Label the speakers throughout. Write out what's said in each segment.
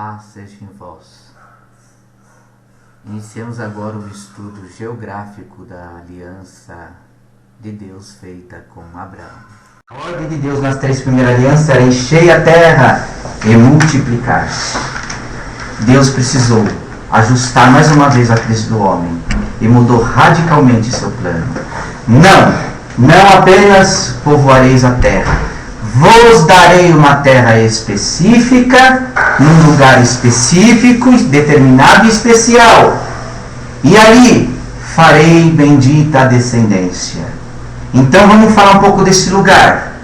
Speaker 1: Paz seja em vós. Iniciamos agora o estudo geográfico da aliança de Deus feita com Abraão. A ordem de Deus nas 3 primeiras alianças era encher a terra e multiplicar-se. Deus precisou ajustar mais uma vez a crise do homem e mudou radicalmente seu plano. Não apenas povoareis a terra, vos darei uma terra específica, num lugar específico, determinado e especial. E ali farei bendita a descendência. Então vamos falar um pouco desse lugar.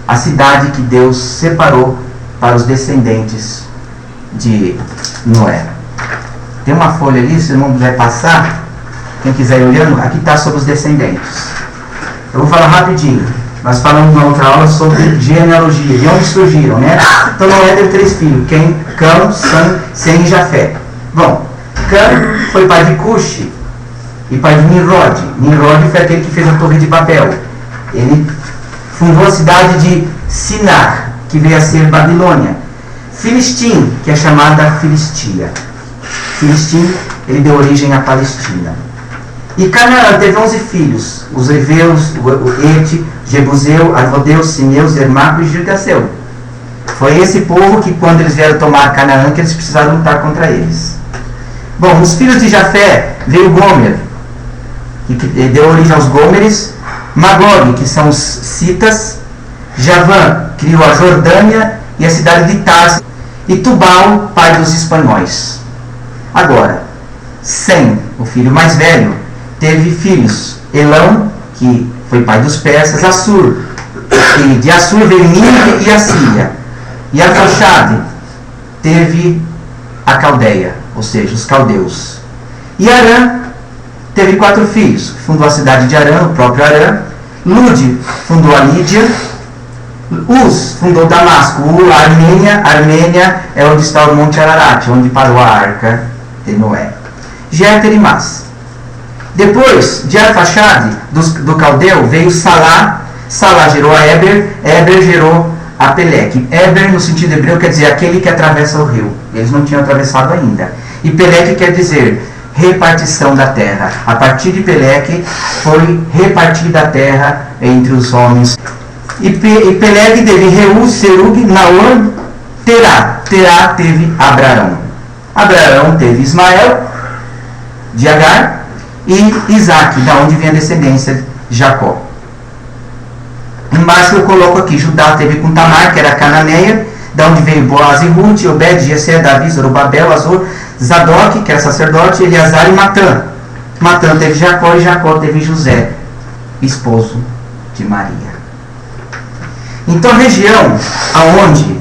Speaker 1: A cidade que Deus separou para os descendentes de Noé. Tem uma folha ali, se não vai passar, quem quiser ir olhando, aqui está sobre os descendentes. Eu vou falar rapidinho. Nós falamos na outra aula sobre genealogia, de onde surgiram, né? Então Noé teve 3 filhos, Cã, Sem e Jafé. Bom, Cã foi pai de Cuxi e pai de Nimrod. Nimrod foi aquele que fez a Torre de Babel. Ele fundou a cidade de Sinar, que veio a ser Babilônia. Filistim, que é chamada Filistia. Filistim, ele deu origem à Palestina. E Canaã teve 11 filhos, os Eveus, o Ete, Jebuseu, Arvodeu, Sineus, Hermacro e Girgaseu. Foi esse povo que, quando eles vieram tomar Canaã, que eles precisaram lutar contra eles. Bom, os filhos de Jafé veio Gomer, que deu origem aos Gômeres, Magog, que são os Citas, Javã criou a Jordânia e a cidade de Tarsis, e Tubal, pai dos espanhóis. Agora, Sem, o filho mais velho, teve filhos, Elão, que foi pai dos persas, Assur, e de Assur veio Nínive e Assíria. E Arfaxade teve a Caldeia, ou seja, os caldeus. E Arã teve 4 filhos, fundou a cidade de Arã, o próprio Arã. Lude fundou a Lídia. Uz fundou Damasco. Armênia é onde está o Monte Ararat, onde parou a arca de Noé. Jéter e Mas. Depois de Arfaxade, do caldeu, veio Salá. Salá gerou a Éber gerou a Peleque. Éber, no sentido hebreu, quer dizer aquele que atravessa o rio. Eles não tinham atravessado ainda. E Peleque quer dizer repartição da terra. A partir de Peleque foi repartida a terra entre os homens. E Peleque teve Reú, Serug, Naor, Terá. Terá teve Abraão. Abraão teve Ismael, de Agar, e Isaac, da onde vem a descendência de Jacó. Embaixo eu coloco aqui, Judá teve com Tamar, que era cananeia, da onde veio Boaz e Ruth, Obed, Jessé, Davi, Zorobabel, Azor, Zadok, que era sacerdote, Eleazar e Matã. Matã teve Jacó e Jacó teve José, esposo de Maria. Então a região aonde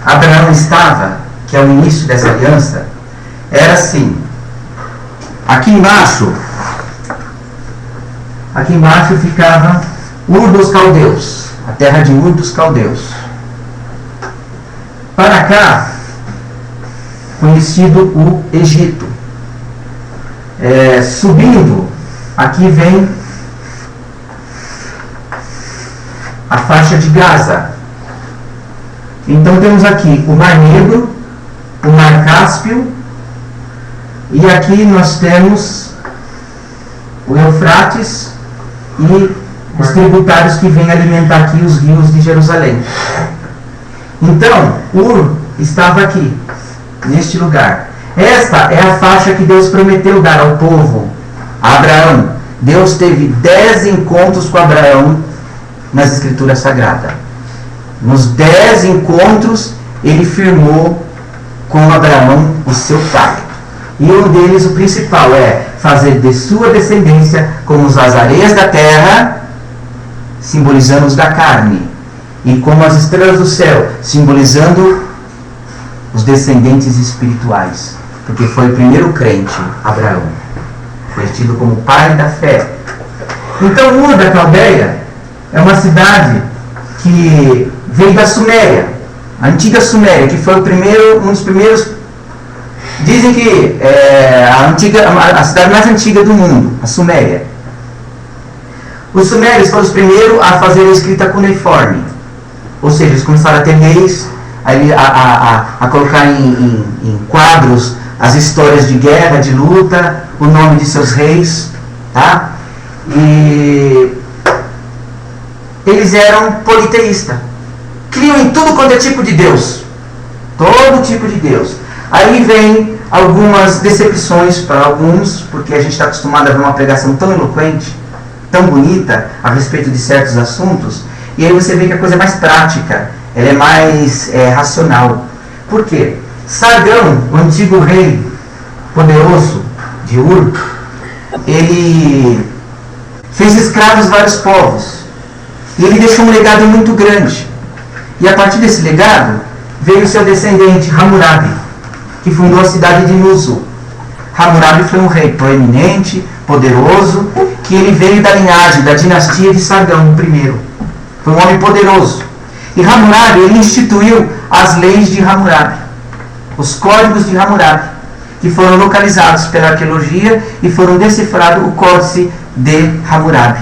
Speaker 1: Abraão estava, que é o início dessa aliança, era assim. Aqui embaixo ficava Ur dos Caldeus, a terra de Ur dos Caldeus. Para cá, conhecido o Egito. Subindo, aqui vem a faixa de Gaza. Então temos aqui o Mar Negro, o Mar Cáspio, e aqui nós temos o Eufrates e os tributários que vêm alimentar aqui os rios de Jerusalém. Então, Ur estava aqui, neste lugar. Esta é a faixa que Deus prometeu dar ao povo, a Abraão. Deus teve 10 encontros com Abraão nas Escrituras Sagradas. Nos 10 encontros, ele firmou com Abraão o seu pacto. E um deles, o principal, é fazer de sua descendência como as areias da terra, simbolizando os da carne, e como as estrelas do céu, simbolizando os descendentes espirituais. Porque foi o primeiro crente, Abraão. Foi tido como pai da fé. Então, Ur da Caldeia é uma cidade que veio da Suméria, a antiga Suméria, que foi um dos primeiros. Dizem que é a cidade mais antiga do mundo, a Suméria. Os sumérios foram os primeiros a fazer a escrita cuneiforme. Ou seja, eles começaram a ter leis a colocar em quadros as histórias de guerra, de luta, o nome de seus reis, tá? E eles eram politeístas, criam em tudo quanto é tipo de Deus, todo tipo de Deus. Aí vem algumas decepções para alguns, porque a gente está acostumado a ver uma pregação tão eloquente, tão bonita a respeito de certos assuntos, e aí você vê que a coisa é mais prática, ela é mais racional. Por quê? Sargão, o antigo rei poderoso de Ur, ele fez escravos vários povos, e ele deixou um legado muito grande. E a partir desse legado veio o seu descendente Hammurabi, que fundou a cidade de Nuzu. Hammurabi foi um rei proeminente, poderoso, que ele veio da linhagem, da dinastia de Sargão I. Foi um homem poderoso. E Hammurabi, ele instituiu as leis de Hammurabi, os códigos de Hammurabi, que foram localizados pela arqueologia e foram decifrados o códice de Hammurabi.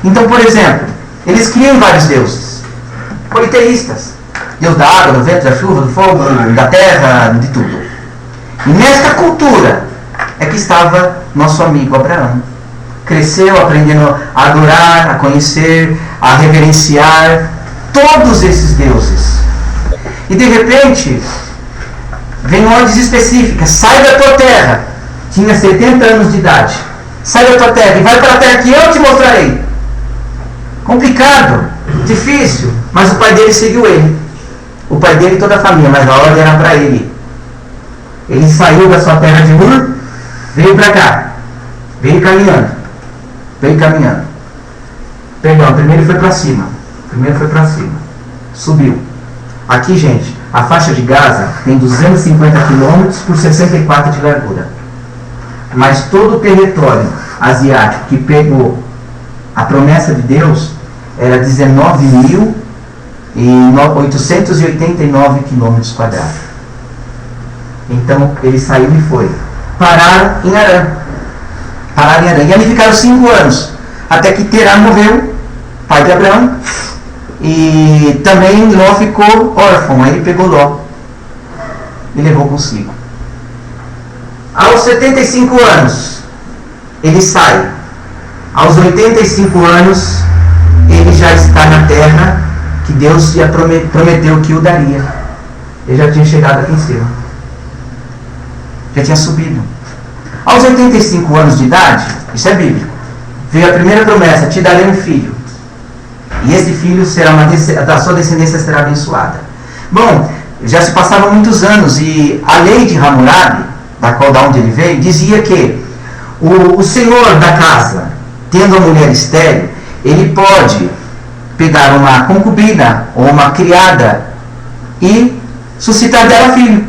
Speaker 1: Então, por exemplo, eles criam vários deuses politeístas. Deus da água, do vento, da chuva, do fogo, da terra, de tudo. E nesta cultura é que estava nosso amigo Abraão. Cresceu aprendendo a adorar, a conhecer, a reverenciar todos esses deuses. E de repente, vem ordens específicas: sai da tua terra. Tinha 70 anos de idade. Sai da tua terra e vai para a terra que eu te mostrarei. Complicado, difícil, mas o pai dele seguiu ele. O pai dele e toda a família, mas a ordem era para ele. Ele saiu da sua terra de Ur, veio para cá, veio caminhando. Perdão, primeiro foi para cima. Subiu. Aqui, gente, a faixa de Gaza tem 250 km por 64 de largura. Mas todo o território asiático que pegou a promessa de Deus era 19.889 km quadrados. Então ele saiu e foi. Pararam em Arã. E ali ficaram 5 anos. Até que Terá morreu, pai de Abraão. E também Ló ficou órfão. Aí ele pegou Ló e levou consigo. Aos 75 anos, ele sai. Aos 85 anos, ele já está na terra que Deus já prometeu que o daria. Ele já tinha chegado aqui em cima. Já tinha subido. Aos 85 anos de idade, isso é bíblico, veio a primeira promessa: te darei um filho. E esse filho será da sua descendência será abençoada. Bom, já se passavam muitos anos e a lei de Hammurabi, da onde ele veio, dizia que o senhor da casa, tendo a mulher estéril, ele pode pegar uma concubina ou uma criada e suscitar dela filho.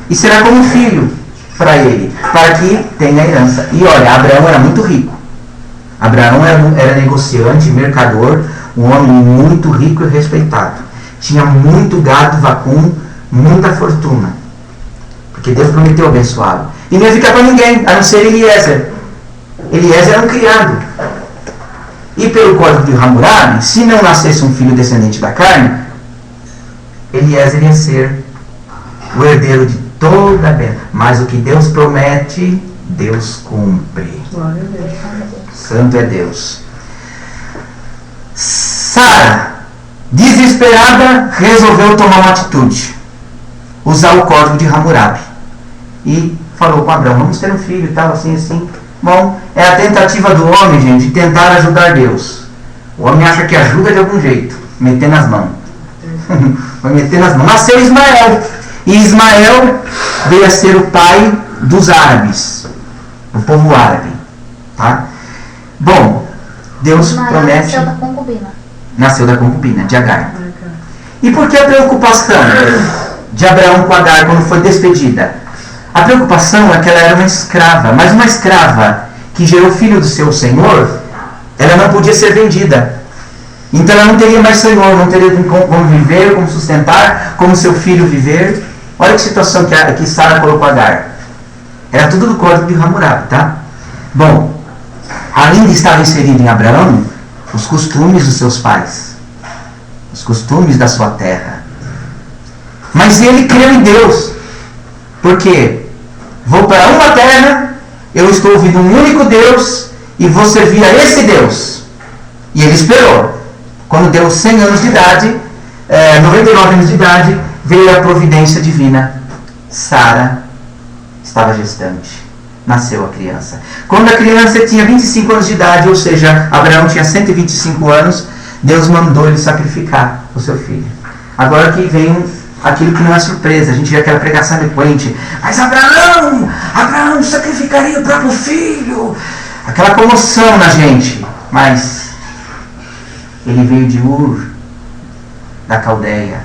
Speaker 1: E será como filho para ele, para que tenha herança. E olha, Abraão era muito rico. Abraão era negociante, mercador, um homem muito rico e respeitado. Tinha muito gado vacum, muita fortuna. Porque Deus prometeu abençoá-lo. E não ia ficar para ninguém, a não ser Eliezer. Eliezer era um criado. E pelo código de Hammurabi, se não nascesse um filho descendente da carne, Eliezer ia ser o herdeiro de toda a bênção. Mas o que Deus promete, Deus cumpre. Santo é Deus. Sara, desesperada, resolveu tomar uma atitude. Usar o código de Hammurabi. E falou com Abraão: vamos ter um filho e tal, assim. Bom, é a tentativa do homem, gente, de tentar ajudar Deus. O homem acha que ajuda de algum jeito, metendo as mãos. Vai meter nas mãos. Nasceu Ismael. E Ismael veio a ser o pai dos árabes, o povo árabe. Tá? Bom, Deus promete. Nasceu da concubina, de Agar. E por que a preocupação de Abraão com Agar quando foi despedida? A preocupação é que ela era uma escrava, mas uma escrava que gerou filho do seu senhor, ela não podia ser vendida. Então ela não teria mais senhor, não teria como viver, como sustentar, como seu filho viver. Olha que situação que Sara colocou Agar. Era tudo do código de Hammurabi, tá? Bom, além de estar inserido em Abraão, os costumes dos seus pais, os costumes da sua terra. Mas ele creu em Deus. Por quê? Vou para uma terra, eu estou ouvindo um único Deus e vou servir a esse Deus. E ele esperou. Quando deu 100 anos de idade, 99 anos de idade, veio a providência divina. Sara estava gestante. Nasceu a criança. Quando a criança tinha 25 anos de idade, ou seja, Abraão tinha 125 anos, Deus mandou ele sacrificar o seu filho. Agora que vem aquilo que não é surpresa. A gente vê aquela pregação eloquente. Mas Abraão sacrificaria o próprio filho. Aquela comoção na gente. Mas ele veio de Ur, da Caldeia.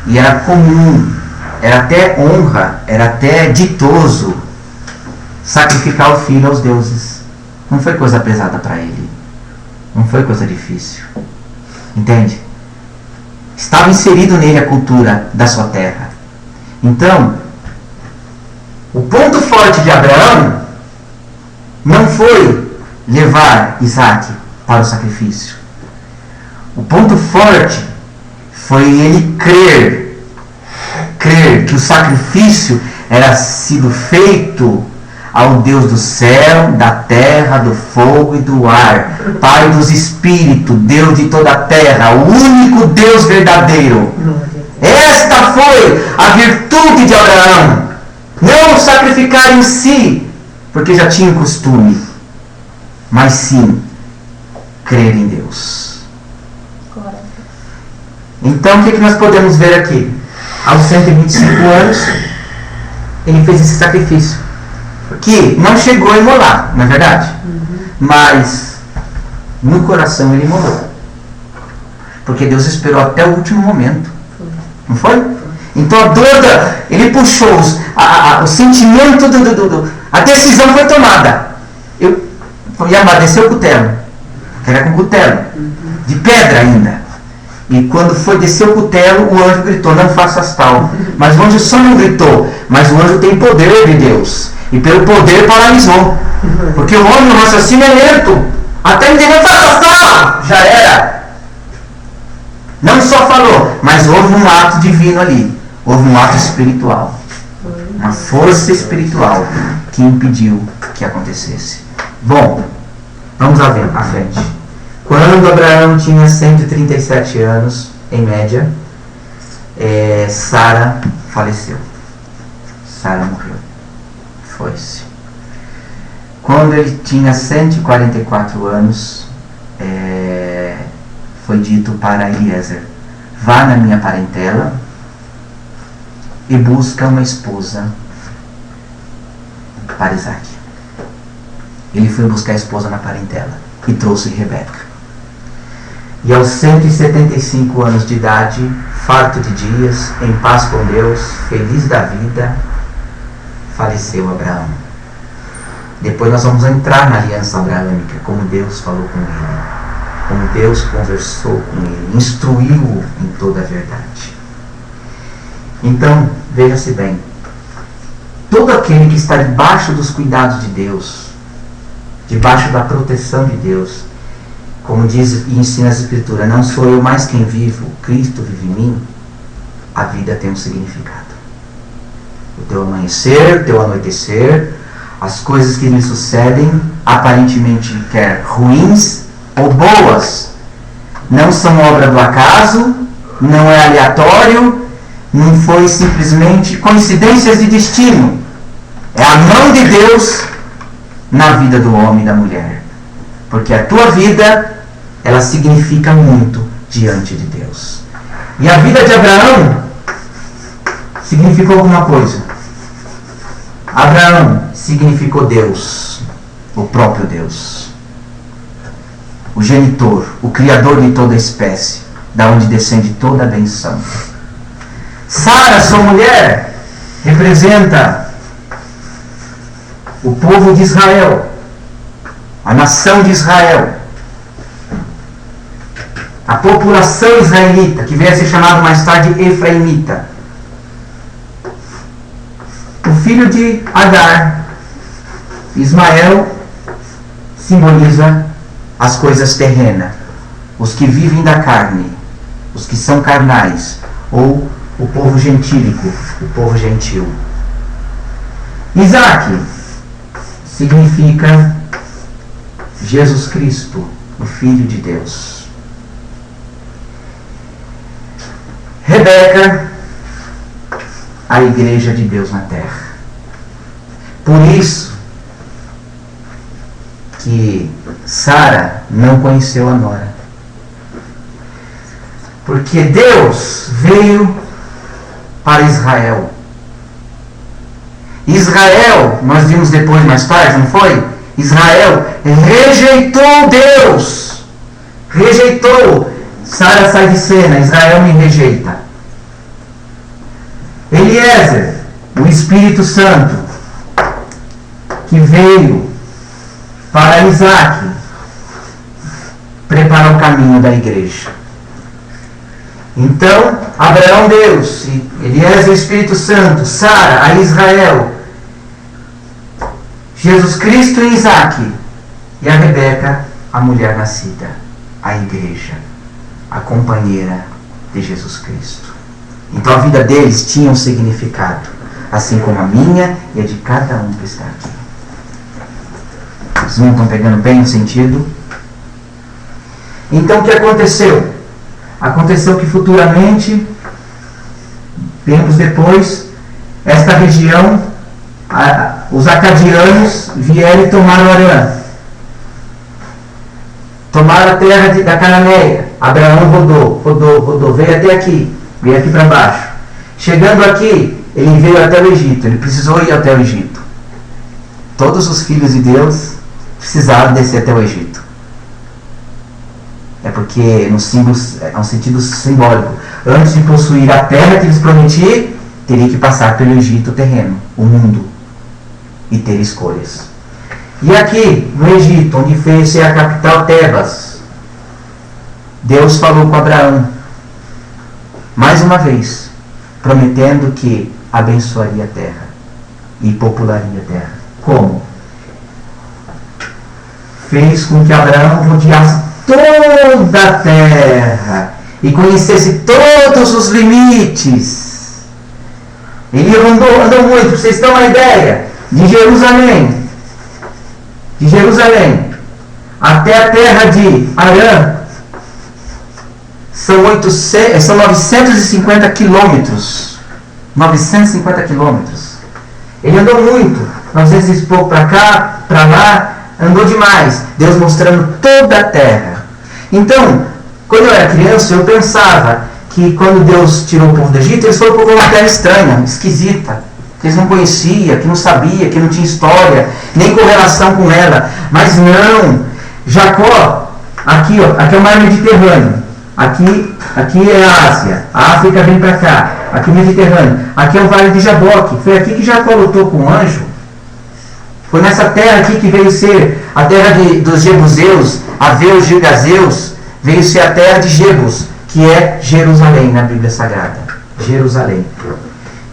Speaker 1: E era comum, era até honra, era até ditoso sacrificar o filho aos deuses. Não foi coisa pesada para ele. Não foi coisa difícil. Entende? Estava inserido nele a cultura da sua terra. Então, o ponto forte de Abraão não foi levar Isaac para o sacrifício. O ponto forte foi ele crer que o sacrifício era sido feito ao Deus do céu, da terra, do fogo e do ar, Pai dos espíritos, Deus de toda a terra, o único Deus verdadeiro. Esta foi a virtude de Abraão. Não sacrificar em si, porque já tinha costume, mas sim crer em Deus. Então o que nós podemos ver aqui? Aos 125 anos, ele fez esse sacrifício. Que não chegou a imolar, não é verdade? Mas no coração ele imolou. Porque Deus esperou até o último momento. Não foi? Então a dor, ele puxou o sentimento a decisão foi tomada. Yamá desceu o cutelo, que era com cutelo, de pedra ainda. E quando foi descer o cutelo, o anjo gritou, não faças tal. Mas o anjo só não gritou, mas o anjo tem poder de Deus. E pelo poder paralisou. Porque o homem, o raciocínio é lento. Até ele não faça tal, já era. Não só falou, mas houve um ato divino ali. Houve um ato espiritual. Uma força espiritual que impediu que acontecesse. Bom, vamos à frente. Quando Abraão tinha 137 anos, em média, Sara faleceu. Sara morreu. Foi-se. Quando ele tinha 144 anos, foi dito para Eliezer: vá na minha parentela e busca uma esposa para Isaac. Ele foi buscar a esposa na parentela e trouxe Rebeca. E aos 175 anos de idade, farto de dias, em paz com Deus, feliz da vida, faleceu Abraão. Depois nós vamos entrar na aliança abraâmica, como Deus falou com ele, como Deus conversou com ele, instruiu-o em toda a verdade. Então, veja-se bem, todo aquele que está debaixo dos cuidados de Deus, debaixo da proteção de Deus, como diz e ensina as Escrituras, não sou eu mais quem vivo, Cristo vive em mim, a vida tem um significado. O teu amanhecer, o teu anoitecer, as coisas que me sucedem, aparentemente quer ruins ou boas, não são obra do acaso, não é aleatório, não foi simplesmente coincidências de destino. É a mão de Deus na vida do homem e da mulher. Porque a tua vida, ela significa muito diante de Deus. E a vida de Abraão significou alguma coisa. Abraão significou Deus, o próprio Deus, o genitor, o criador de toda a espécie, da onde descende toda a benção. Sara, sua mulher, representa o povo de Israel, a nação de Israel, a população israelita, que veio a ser chamado mais tarde Efraimita. O filho de Agar, Ismael, simboliza as coisas terrenas, os que vivem da carne, os que são carnais, ou o povo gentílico, o povo gentil. Isaac significa Jesus Cristo, o Filho de Deus. Rebeca, a igreja de Deus na terra. Por isso que Sara não conheceu a nora. Porque Deus veio para Israel. Israel, nós vimos depois, mais tarde, não foi? Israel rejeitou Deus. Rejeitou. Sara sai de cena, Israel me rejeita. Eliezer, o Espírito Santo, que veio para Isaac, prepara o caminho da igreja. Então, Abraão, Deus, Eliezer, o Espírito Santo, Sara, a Israel, Jesus Cristo e Isaac, e a Rebeca, a mulher nascida, a igreja, a companheira de Jesus Cristo. Então a vida deles tinha um significado, assim como a minha e a de cada um que está aqui. Vocês não estão pegando bem o sentido? Então o que aconteceu? Aconteceu que futuramente, tempos depois, esta região, os acadianos vieram e tomaram Arã. Tomaram a terra da Cananeia. Abraão rodou, veio até aqui, veio aqui para baixo. Chegando aqui, ele veio até o Egito, ele precisou ir até o Egito. Todos os filhos de Deus precisaram descer até o Egito. É porque é um sentido simbólico. Antes de possuir a terra que lhes prometi, teria que passar pelo Egito terreno, o mundo, e ter escolhas. E aqui, no Egito, onde fez ser a capital Tebas, Deus falou com Abraão, mais uma vez, prometendo que abençoaria a terra e popularia a terra. Como? Fez com que Abraão rodeasse toda a terra e conhecesse todos os limites. Ele andou muito, para vocês terem uma ideia, de Jerusalém até a terra de Arã são 950 quilômetros. 950 quilômetros. Ele andou muito, 900 e pouco para cá, para lá, andou demais. Deus mostrando toda a terra. Então, quando eu era criança, eu pensava que quando Deus tirou o povo do Egito, eles foram para uma terra estranha, esquisita, que eles não conheciam, que não sabia, que não tinha história, nem correlação com ela. Mas não. Jacó, aqui é o mar Mediterrâneo. Aqui é a Ásia. A África vem para cá. Aqui é o Mediterrâneo. Aqui é o Vale de Jaboque. Foi aqui que Jacó lutou com o anjo. Foi nessa terra aqui que veio ser a terra dos Jebuseus, Aveus, Girgazeus, veio ser a terra de Jebus, que é Jerusalém na Bíblia Sagrada. Jerusalém.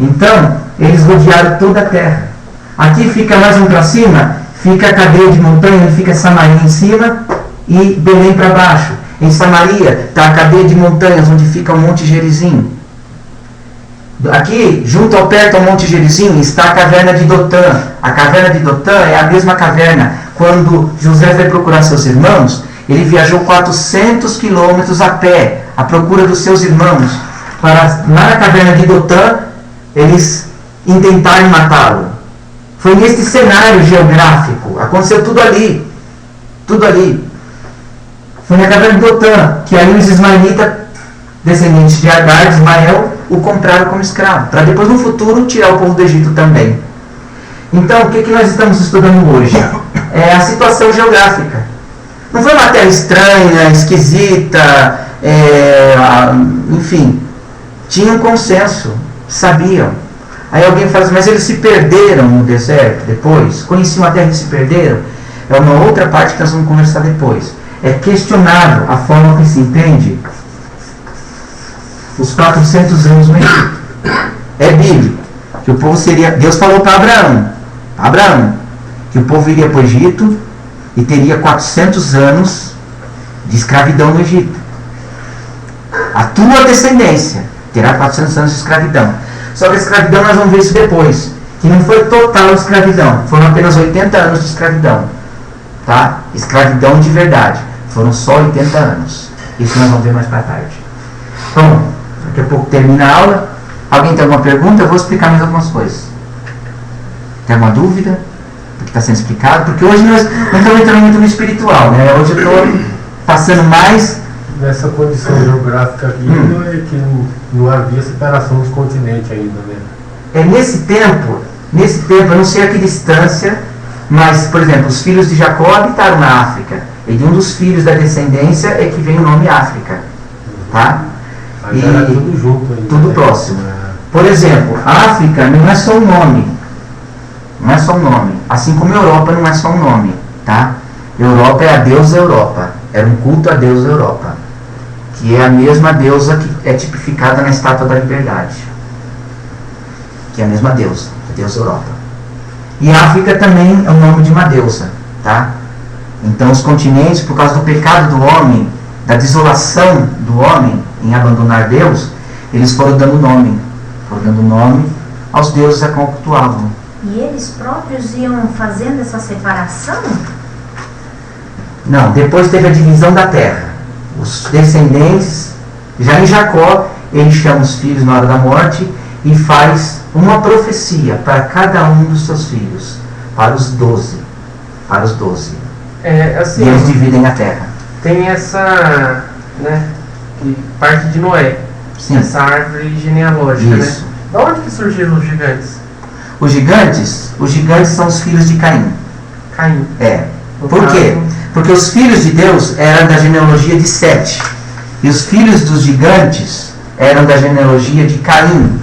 Speaker 1: Então, eles rodearam toda a terra. Aqui fica mais um para cima, fica a cadeia de montanha, fica Samaria em cima e Belém para baixo. Em Samaria está a cadeia de montanhas, onde fica o Monte Gerizim. Aqui, perto ao Monte Gerizim, está a caverna de Dotã. A caverna de Dotã é a mesma caverna. Quando José foi procurar seus irmãos, ele viajou 400 quilômetros a pé, à procura dos seus irmãos, para lá na caverna de Dotã, eles intentarem matá-lo. Foi nesse cenário geográfico. Aconteceu tudo ali. Tudo ali. Foi na caverna de Dotã que aí os ismaelitas, descendentes de Agar, de Ismael, o compraram como escravo, para depois no futuro tirar o povo do Egito também. Então, o que nós estamos estudando hoje? É a situação geográfica. Não foi uma terra estranha, esquisita, enfim. Tinha um consenso, sabiam. Aí alguém fala assim, mas eles se perderam no deserto depois? Conheciam a terra e se perderam? É uma outra parte que nós vamos conversar depois. É questionável a forma que se entende os 400 anos no Egito. É bíblico. Que o povo seria... Deus falou para Abraão, que o povo iria para o Egito e teria 400 anos de escravidão no Egito. A tua descendência terá 400 anos de escravidão. Só que a escravidão, nós vamos ver isso depois, que não foi total escravidão, foram apenas 80 anos de escravidão, tá? Escravidão de verdade, foram só 80 anos. Isso nós vamos ver mais para tarde. Bom, daqui a pouco termina a aula. Alguém tem alguma pergunta? Eu vou explicar mais algumas coisas. Tem alguma dúvida do que está sendo explicado? Porque hoje nós não estamos entrando muito no espiritual, né? Hoje eu estou passando mais...
Speaker 2: Nessa condição geográfica aqui, é que não havia separação dos continentes ainda, né?
Speaker 1: É nesse tempo, eu não sei a que distância, mas, por exemplo, os filhos de Jacó habitaram na África. E de um dos filhos da descendência é que vem o nome África. Tá?
Speaker 2: Mas era tudo junto ainda.
Speaker 1: Tudo próximo. Por exemplo, a África não é só um nome. Não é só um nome. Assim como a Europa não é só um nome. Tá? Europa é a deusa Europa. Era um culto à deusa Europa. Que é a mesma deusa que é tipificada na Estátua da Liberdade. Que é a mesma deusa, a deusa Europa. E África também é o nome de uma deusa. Tá? Então os continentes, por causa do pecado do homem, da desolação do homem em abandonar Deus, eles foram dando nome aos deuses a quem cultuavam.
Speaker 3: E eles próprios iam fazendo essa separação?
Speaker 1: Não, depois teve a divisão da terra. Os descendentes, já em Jacó, ele chama os filhos na hora da morte e faz uma profecia para cada um dos seus filhos, para os 12.
Speaker 4: Assim,
Speaker 1: e eles dividem a terra.
Speaker 4: Tem essa, né, parte de Noé,
Speaker 1: Sim.
Speaker 4: essa árvore genealógica,
Speaker 1: Isso.
Speaker 4: né? Da onde que surgiram os gigantes?
Speaker 1: Os gigantes são os filhos de Caim.
Speaker 4: Caim.
Speaker 1: Por quê? Porque os filhos de Deus eram da genealogia de Sete. E os filhos dos gigantes eram da genealogia de Caim.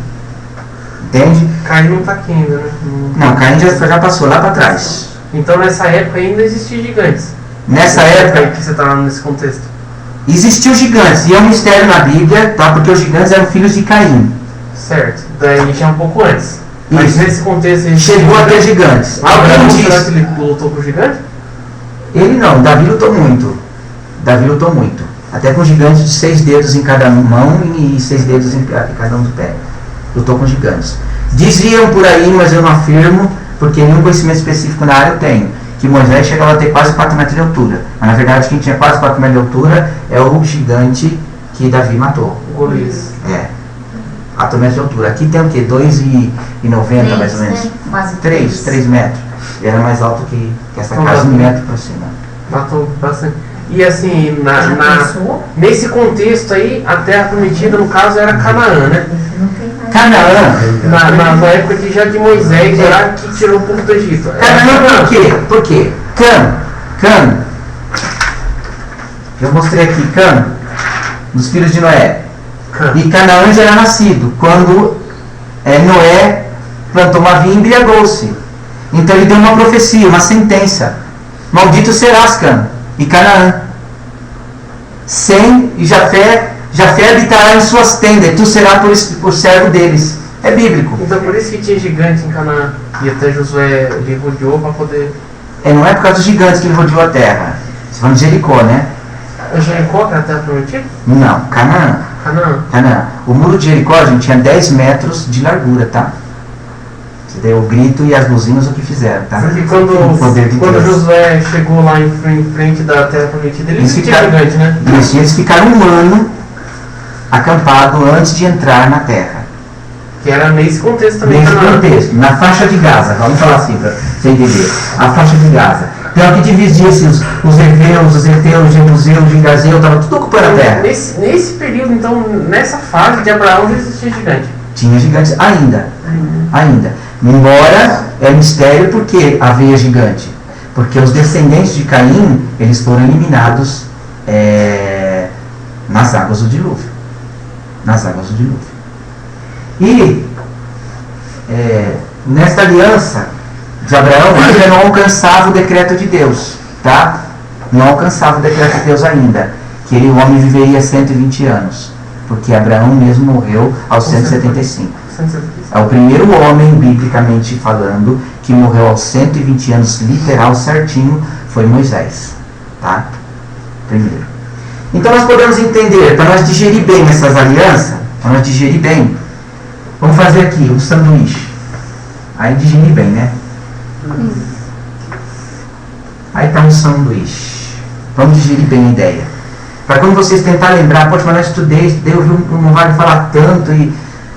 Speaker 1: Entende?
Speaker 4: Caim não está aqui ainda, né?
Speaker 1: Não, Caim já passou lá para trás.
Speaker 4: Então nessa época ainda existiam gigantes.
Speaker 1: Nessa época
Speaker 4: que você está nesse contexto.
Speaker 1: Existiu gigantes. E é um mistério na Bíblia, tá? Porque os gigantes eram filhos de Caim.
Speaker 4: Certo. Daí já é um pouco antes. Mas
Speaker 1: Isso.
Speaker 4: nesse contexto...
Speaker 1: Chegou a ter gigantes.
Speaker 4: Abraão, será que ele lutou com o gigante?
Speaker 1: Ele não, Davi lutou muito. Até com gigantes de 6 dedos em cada mão e 6 dedos em cada um do pé. Lutou com gigantes. Diziam por aí, mas eu não afirmo, porque nenhum conhecimento específico na área eu tenho, que Moisés chegava a ter quase 4 metros de altura. Mas na verdade quem tinha quase 4 metros de altura é o gigante que Davi matou.
Speaker 4: O Golias.
Speaker 1: 4 metros de altura. Aqui tem o quê? 2,90 mais ou menos?
Speaker 3: Né? Quase
Speaker 1: 3 metros. Ele era mais alto que essa casa, 1 metro para cima.
Speaker 4: Matou bastante. E assim, nesse contexto aí, a terra prometida, no caso, era Canaã, né?
Speaker 1: Canaã.
Speaker 4: Na época que já de Moisés, era que tirou o povo do Egito.
Speaker 1: Canaã por quê? Cã. Eu mostrei aqui, Cã, dos filhos de Noé. E Canaã já era nascido quando Noé plantou uma vinha e embriagou-se. Então ele deu uma profecia, uma sentença. Maldito serás, Cã, e Canaã. Sem e Jafé habitará em suas tendas, e tu serás por servo deles. É bíblico.
Speaker 4: Então por isso que tinha gigante em Canaã. E até Josué ele rodeou para poder...
Speaker 1: Não é por causa dos gigantes que ele rodeou a terra. Você fala de Jericó, né?
Speaker 4: Jericó, que era a terra prometida?
Speaker 1: Não, Canaã. O muro de Jericó, gente, tinha 10 metros de largura, tá? Você deu o grito e as buzinas o que fizeram, tá?
Speaker 4: Porque quando Josué chegou lá em frente da terra prometida, ele tinha gigante, né?
Speaker 1: Isso, e eles ficaram 1 ano acampado antes de entrar na terra.
Speaker 4: Que era nesse contexto também.
Speaker 1: Nesse contexto, na faixa de Gaza, vamos falar assim para você entender. A faixa de Gaza. Então que dividia-se os heveus, os heteus, os jebuseus, os girgazeus, estava tudo ocupando a terra.
Speaker 4: Nesse período, então, nessa fase de Abraão já existia gigante.
Speaker 1: Tinha gigantes ainda. Embora é mistério porque havia gigante. Porque os descendentes de Caim, eles foram eliminados nas águas do dilúvio. E nesta aliança de Abraão ainda não alcançava o decreto de Deus, tá? Não alcançava o decreto de Deus ainda, que o homem viveria 120 anos, porque Abraão mesmo morreu aos 175. É o primeiro homem, biblicamente falando, que morreu aos 120 anos, literal, certinho, foi Moisés, tá? Primeiro. Então nós podemos entender, para nós digerir bem essas alianças, para nós digerir bem. Vamos fazer aqui um sanduíche. Aí digerir bem, né? Aí está um sanduíche. Vamos digerir bem a ideia. Para quando vocês tentarem lembrar, poxa, mas eu estudei, não vai falar tanto e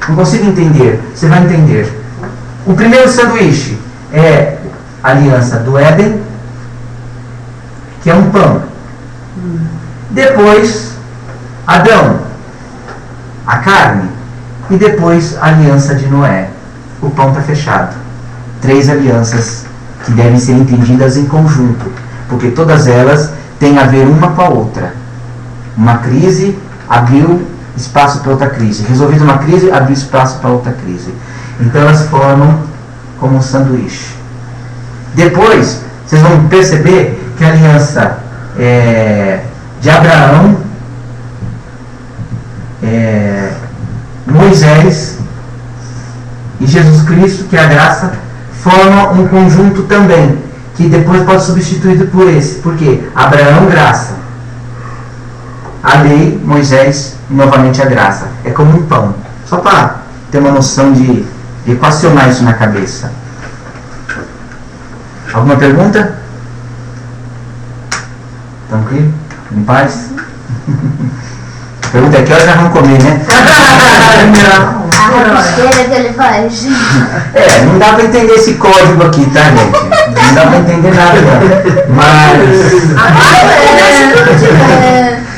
Speaker 1: não consigo entender. Você vai entender. O primeiro sanduíche é a aliança do Éden, que é um pão. Depois, Adão, a carne. E depois, a aliança de Noé. O pão está fechado. 3 alianças que devem ser entendidas em conjunto, porque todas elas têm a ver uma com a outra. Uma crise abriu espaço para outra crise. Resolvida uma crise, abriu espaço para outra crise. Então elas formam como um sanduíche. Depois, vocês vão perceber que a aliança de Abraão, Moisés e Jesus Cristo, que é a graça, formam um conjunto também, que depois pode ser substituído por esse. Por quê? Abraão, graça. A lei, Moisés e novamente a graça. É como um pão. Só para ter uma noção de equacionar isso na cabeça. Alguma pergunta? Tranquilo? Em paz? A pergunta é que horas nós vamos comer, né?
Speaker 5: Não. A besteira que ele faz.
Speaker 1: Não dá para entender esse código aqui, tá, gente? Não dá para entender nada, não.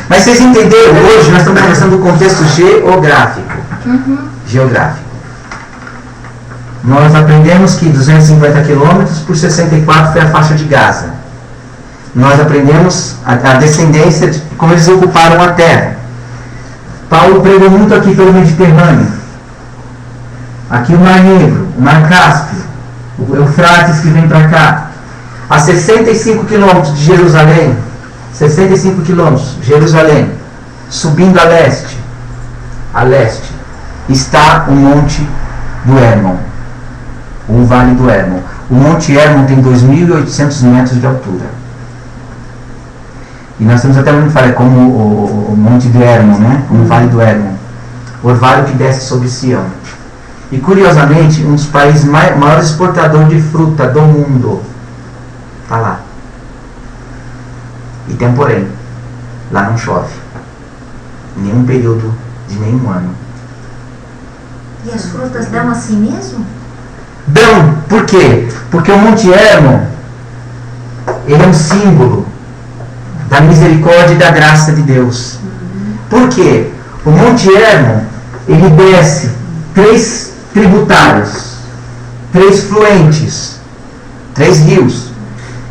Speaker 1: Mas vocês entenderam, hoje nós estamos conversando do contexto geográfico. Geográfico. Nós aprendemos que 250 quilômetros por 64 foi a faixa de Gaza. Nós aprendemos a descendência de como eles ocuparam a terra. Paulo pregou muito aqui pelo Mediterrâneo. Aqui o Mar Negro, o Mar Cáspio, o Eufrates que vem para cá. A 65 quilômetros de Jerusalém, 65 quilômetros, Jerusalém, subindo a leste, está o Monte do Hermon, o Vale do Hermon. O Monte Hermon tem 2.800 metros de altura. E nós temos até onde fala, como o Monte do Hermon, né? Como o Vale do Hermon. O orvalho que desce sobre Sião. E curiosamente, um dos países maiores exportadores de fruta do mundo está lá. E tem um porém, lá não chove. Em nenhum período de nenhum ano.
Speaker 3: E as frutas dão assim mesmo?
Speaker 1: Dão. Por quê? Porque o Monte Hermon, ele é um símbolo da misericórdia e da graça de Deus. Por quê? O Monte Hermon, ele desce 3 tributários, 3 fluentes, 3 rios,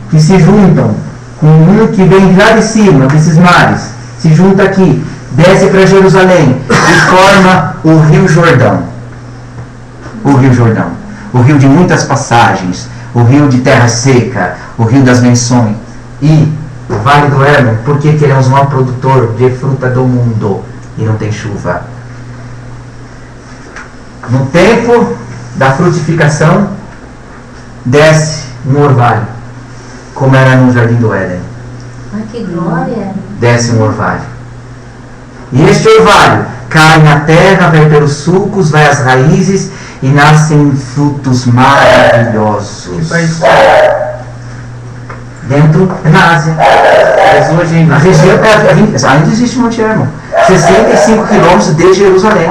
Speaker 1: que se juntam com um que vem lá de cima, desses mares, se junta aqui, desce para Jerusalém e forma o Rio Jordão. O Rio Jordão. O rio de muitas passagens, o rio de terra seca, o rio das menções. E o Vale do Hermon, por que ele é o maior produtor de fruta do mundo e não tem chuva? No tempo da frutificação, desce no orvalho, como era no Jardim do Éden.
Speaker 3: Ai, que glória!
Speaker 1: Desce um orvalho. E este orvalho cai na terra, vai pelos sulcos, vai às raízes e nascem frutos maravilhosos. Dentro, na Ásia. Mas hoje na região, ainda existe Monte Hermon. 65 quilômetros de Jerusalém.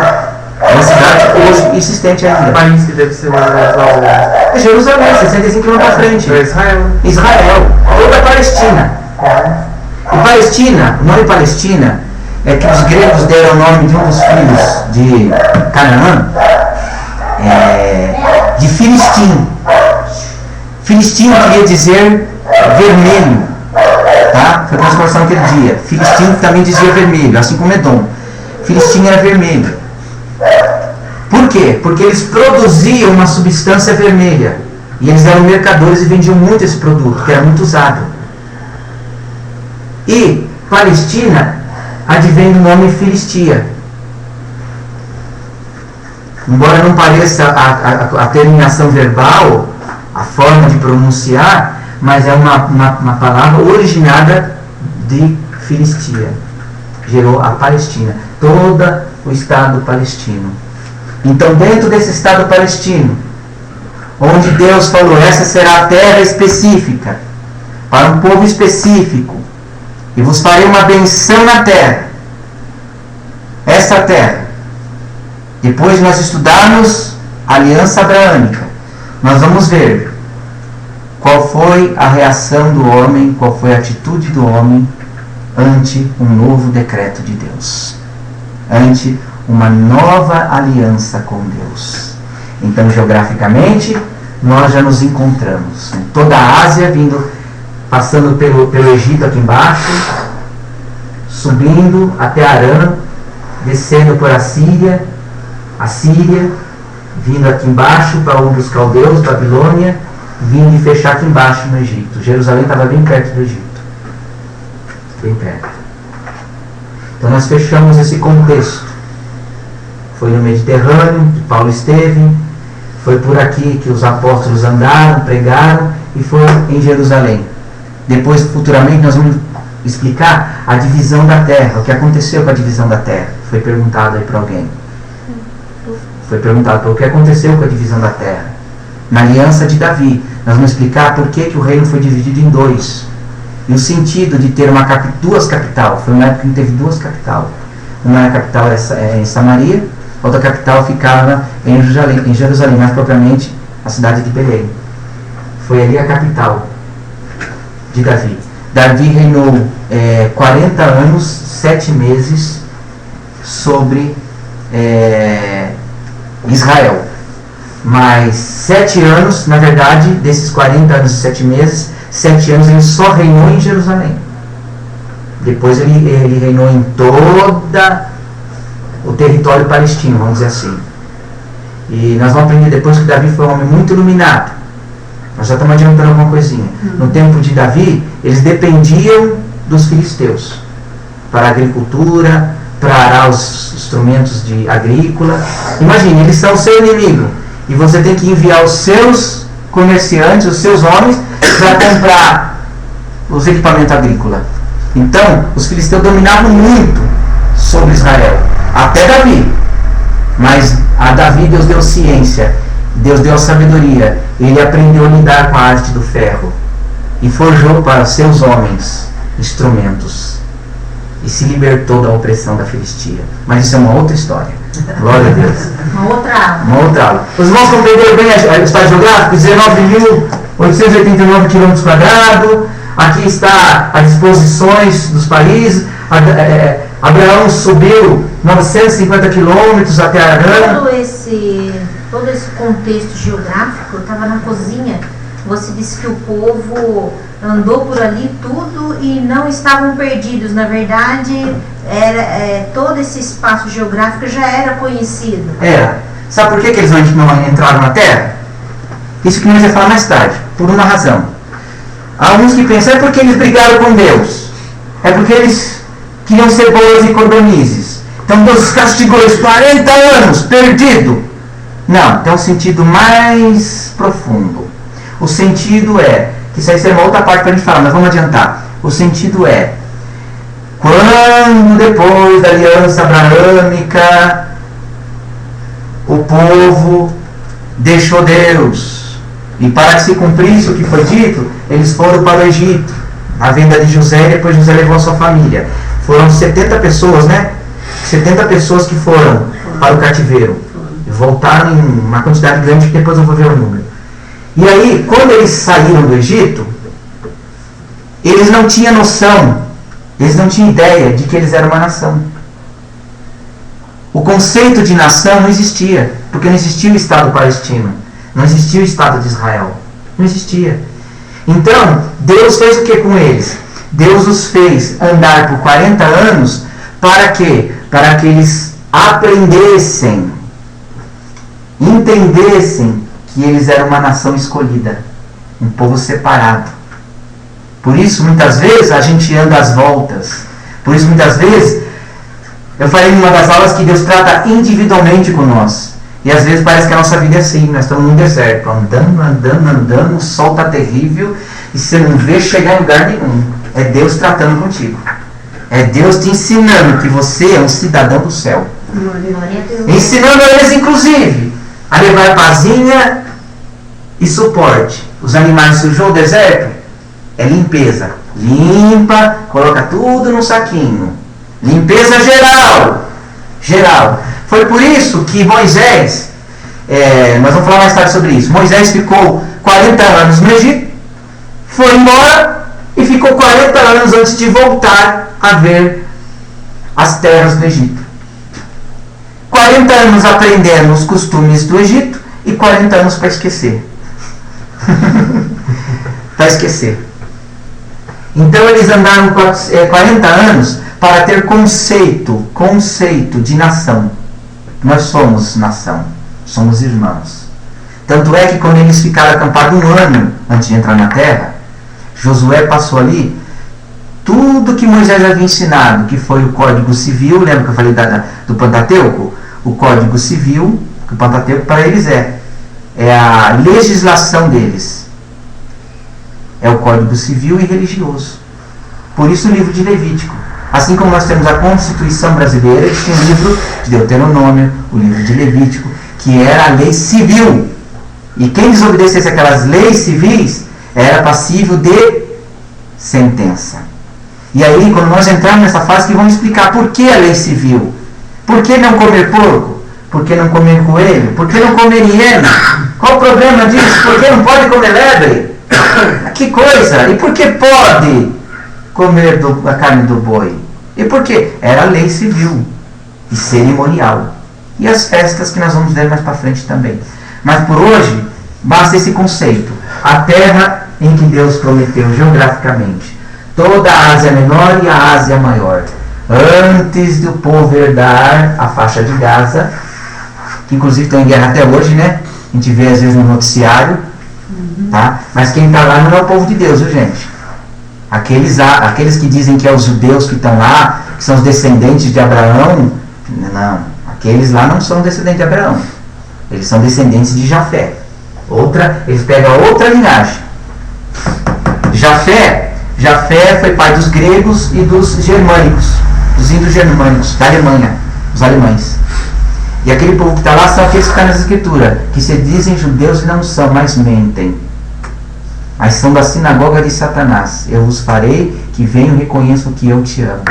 Speaker 1: É uma cidade hoje existente ainda.
Speaker 4: O país que deve ser mais ao...
Speaker 1: É Jerusalém, 65 quilômetros para frente.
Speaker 4: É Israel.
Speaker 1: Israel, toda a Palestina. E Palestina, o nome Palestina é que os gregos deram o nome de um dos filhos de Canaã, de Filistim. Filistim queria dizer vermelho, tá? Foi a transformação naquele dia. Filistim também dizia vermelho, assim como Edom. Filistim era vermelho. Por quê? Porque eles produziam uma substância vermelha. E eles eram mercadores e vendiam muito esse produto, que era muito usado. E Palestina advém do nome Filistia. Embora não pareça a terminação verbal, a forma de pronunciar, mas é uma palavra originada de Filistia. Gerou a Palestina. Toda o Estado palestino. Então, dentro desse Estado palestino, onde Deus falou, essa será a terra específica, para um povo específico, e vos farei uma benção na terra, essa terra, depois de nós estudarmos a aliança abraâmica, nós vamos ver qual foi a reação do homem, qual foi a atitude do homem ante um novo decreto de Deus, ante uma nova aliança com Deus. Então, geograficamente, nós já nos encontramos em toda a Ásia, passando pelo Egito aqui embaixo, subindo até Arã, descendo por a Síria, vindo aqui embaixo para onde os caldeus, Babilônia, vindo e fechar aqui embaixo no Egito. Jerusalém estava bem perto do Egito. Bem perto. Então nós fechamos esse contexto. Foi no Mediterrâneo que Paulo esteve, foi por aqui que os apóstolos andaram, pregaram, e foi em Jerusalém. Depois, futuramente, nós vamos explicar a divisão da terra, o que aconteceu com a divisão da terra. Foi perguntado aí para alguém. Foi perguntado o que aconteceu com a divisão da terra. Na aliança de Davi, nós vamos explicar por que o reino foi dividido em dois. E o sentido de ter duas capitais. Foi uma época que teve duas capitais. Uma capital é em Samaria, outra capital ficava em Jerusalém, mais propriamente a cidade de Belém. Foi ali a capital de Davi. Davi reinou 40 anos, 7 meses sobre Israel. Mas 7 anos, na verdade, desses 40 anos e 7 meses, 7 anos ele só reinou em Jerusalém. Depois ele reinou em todo o território palestino, vamos dizer assim. E nós vamos aprender depois que Davi foi um homem muito iluminado. Nós já estamos adiantando alguma coisinha. No tempo de Davi, eles dependiam dos filisteus para a agricultura, para arar os instrumentos agrícola. Imagine, eles são seu inimigo e você tem que enviar os seus comerciantes, os seus homens, para comprar os equipamentos agrícolas. Então, os filisteus dominavam muito sobre Israel, até Davi. Mas a Davi Deus deu ciência, Deus deu sabedoria. Ele aprendeu a lidar com a arte do ferro e forjou para os seus homens instrumentos e se libertou da opressão da Filistia. Mas isso é uma outra história. Glória a Deus.
Speaker 3: Uma outra aula.
Speaker 1: Os irmãos compreenderam bem o espaço geográfico? 19.889 km². Aqui está as disposições dos países. Abraão subiu 950 quilômetros até Arã.
Speaker 3: Todo esse contexto geográfico estava na cozinha. Você disse que o povo andou por ali tudo e não estavam perdidos. Na verdade, todo esse espaço geográfico já era conhecido.
Speaker 1: Era. Sabe por que eles não entraram na terra? Isso que nós vamos falar mais tarde. Por uma razão. Há uns que pensam, é porque eles brigaram com Deus. É porque eles queriam ser boas e cordonizes. Então Deus os castigou eles 40 anos, perdido. Não, tem um sentido mais profundo. O sentido é, que isso aí é uma outra parte para a gente falar, mas vamos adiantar. O sentido é, quando depois da aliança abraâmica, o povo deixou Deus, e para que se cumprisse o que foi dito, eles foram para o Egito, a venda de José, e depois José levou a sua família. Foram 70 pessoas, né? 70 pessoas que foram para o cativeiro. Voltaram em uma quantidade grande, que depois eu vou ver o número. E aí, quando eles saíram do Egito, eles não tinham noção, eles não tinham ideia de que eles eram uma nação. O conceito de nação não existia, porque não existia o Estado palestino, não existia o Estado de Israel, não existia. Então, Deus fez o que com eles? Deus os fez andar por 40 anos, para quê? Para que eles aprendessem, entendessem que eles eram uma nação escolhida, um povo separado. Por isso, muitas vezes, a gente anda às voltas. Por isso, muitas vezes, eu falei em uma das aulas que Deus trata individualmente com nós. E às vezes parece que a nossa vida é assim, nós estamos num deserto, andando, o sol está terrível, e você não vê chegar em lugar nenhum. É Deus tratando contigo. É Deus te ensinando que você é um cidadão do céu.
Speaker 3: Glória a Deus.
Speaker 1: Ensinando eles, inclusive, a levar pazinha e suporte. Os animais sujou o deserto, é limpeza. Limpa, coloca tudo num saquinho. Limpeza geral. Geral. Foi por isso que Moisés, nós vamos falar mais tarde sobre isso, Moisés ficou 40 anos no Egito, foi embora e ficou 40 anos antes de voltar a ver as terras do Egito. 40 anos aprendendo os costumes do Egito e 40 anos para esquecer. Para esquecer. Então eles andaram 40 anos para ter conceito de nação. Nós somos nação, somos irmãos. Tanto é que quando eles ficaram acampados 1 ano antes de entrar na terra, Josué passou ali tudo que Moisés havia ensinado, que foi o Código Civil. Lembra que eu falei do Pentateuco? O Código Civil, que o Pentateuco para eles é a legislação deles. É o Código Civil e religioso. Por isso o livro de Levítico. Assim como nós temos a Constituição brasileira, eles têm o livro de Deuteronômio, o livro de Levítico, que era a lei civil. E quem desobedecesse aquelas leis civis era passível de sentença. E aí, quando nós entrarmos nessa fase, que vamos explicar por que a lei civil. Por que não comer porco? Por que não comer coelho? Por que não comer hiena? Qual o problema disso? Por que não pode comer lebre? Que coisa! E por que pode comer a carne do boi? E por quê? Era a lei civil e cerimonial. E as festas que nós vamos ver mais para frente também. Mas por hoje, basta esse conceito. A terra em que Deus prometeu geograficamente. Toda a Ásia Menor e a Ásia Maior. Antes do povo herdar a faixa de Gaza, que inclusive estão em guerra até hoje, né? A gente vê às vezes no noticiário. Tá? Mas quem está lá não é o povo de Deus, viu, gente? Aqueles que dizem que é os judeus que estão lá, que são os descendentes de Abraão, não, aqueles lá não são descendentes de Abraão, eles são descendentes de Jafé. Eles pegam outra linhagem. Jafé foi pai dos gregos e dos germânicos, dos indo-germânicos, da Alemanha, os alemães. E aquele povo que está lá são aqueles que estão nas escrituras, que se dizem judeus e não são, mas mentem. Mas são da sinagoga de Satanás. Eu vos farei que venham e reconheçam que eu te amo.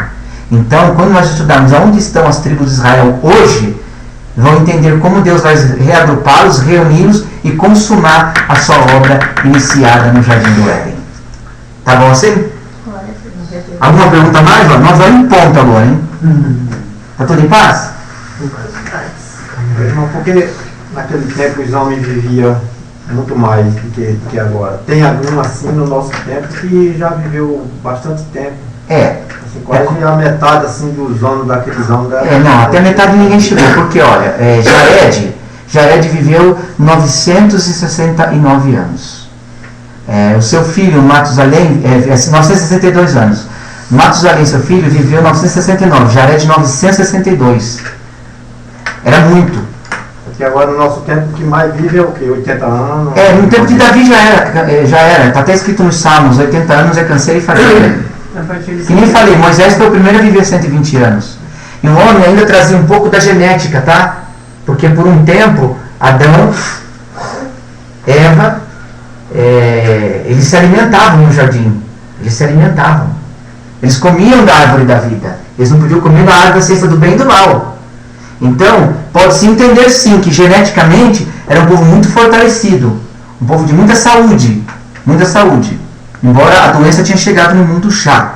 Speaker 1: Então, quando nós estudarmos aonde estão as tribos de Israel hoje, vão entender como Deus vai reagrupá-los, reuni-los e consumar a sua obra iniciada no Jardim do Éden. Tá bom assim? Alguma pergunta mais? Nós vamos em ponto agora, hein? Tá tudo em paz?
Speaker 2: Irmão, porque naquele tempo os homens viviam muito mais do que agora. Tem algum assim no nosso tempo que já viveu bastante tempo. Assim, quase a metade assim, dos anos daqueles anos.
Speaker 1: Não, até a metade ninguém chegou, porque olha, Jared viveu 969 anos. O seu filho, Matusalém, 962 anos. Matusalém, seu filho, viveu 969, Jared 962. Era muito.
Speaker 2: Porque agora no nosso tempo o que mais vive é o quê? 80 anos?
Speaker 1: No tempo de Davi já era. Está até escrito nos Salmos, 80 anos é canseiro e fadiga. Que nem falei, Moisés foi o primeiro a viver 120 anos. E o homem ainda trazia um pouco da genética, tá? Porque por um tempo, Adão, Eva, eles se alimentavam no jardim. Eles comiam da árvore da vida. Eles não podiam comer da árvore da ciência do bem e do mal. Então, pode-se entender sim que geneticamente era um povo muito fortalecido, um povo de muita saúde, embora a doença tinha chegado no mundo já.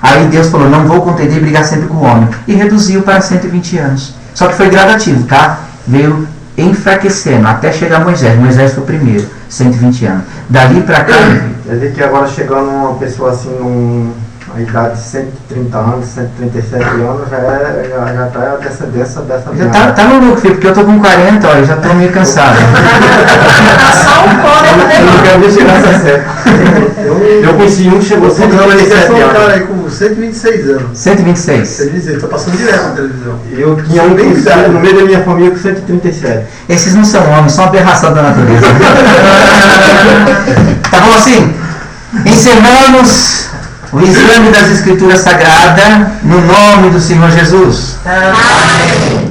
Speaker 1: Aí Deus falou, não vou contender e brigar sempre com o homem, e reduziu para 120 anos. Só que foi gradativo, tá? Veio enfraquecendo até chegar Moisés. Moisés foi o primeiro, 120 anos. Dali para cá...
Speaker 2: Quer dizer que agora chegando uma pessoa assim a idade de 130 anos, 137 anos, já está a descendência dessa...
Speaker 1: Já tá maluco, filho, porque eu tô com 40, ó, eu já tô meio cansado.
Speaker 3: Só um pouco,
Speaker 2: Eu conheci um que chegou a 127 anos.
Speaker 6: Um cara aí com 126 anos.
Speaker 1: 126.
Speaker 6: Ele tá passando direto na televisão.
Speaker 2: Eu tinha um no meio da minha família com 137.
Speaker 1: Esses não são homens, são aberração da natureza. Tá bom assim? Encerramos o exame das Escrituras Sagradas no nome do Senhor Jesus. Amém.